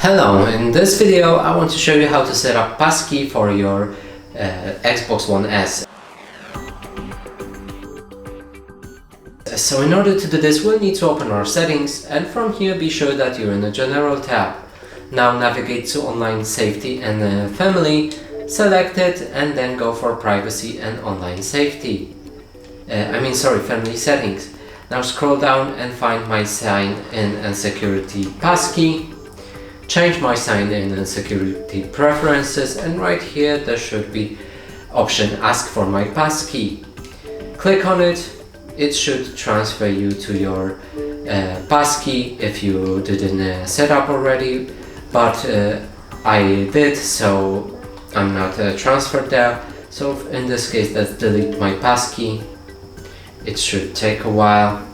Hello, in this video I want to show you how to set up Passkey for your Xbox One S. So in order to do this, we'll need to open our settings, and from here be sure that you're in the General tab. Now navigate to Online Safety and Family, select it, and then go for Privacy and Online Safety. Family Settings. Now scroll down and find My Sign In and Security Passkey. Change My Sign In and Security Preferences, and right here there should be option Ask for My Passkey. Click on it. It should transfer you to your Passkey if you didn't set up already, but I did, so I'm not transferred there. So in this case, let's delete my Passkey. It should take a while.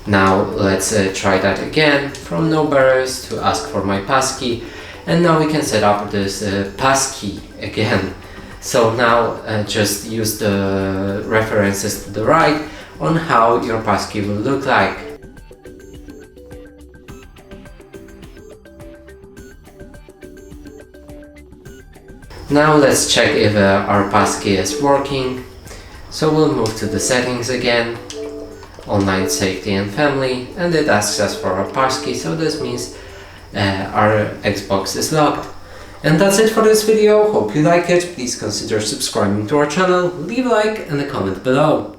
Now let's try that again. From No Barriers to Ask for My Passkey, and now we can set up this Passkey again. So now just use the references to the right on how your Passkey will look like. Now let's check if our Passkey is working. So we'll move to the settings again, Online Safety and Family, and it asks us for our Passkey, so this means our Xbox is locked. And that's it for this video. Hope you like it. Please consider subscribing to our channel, leave a like and a comment below.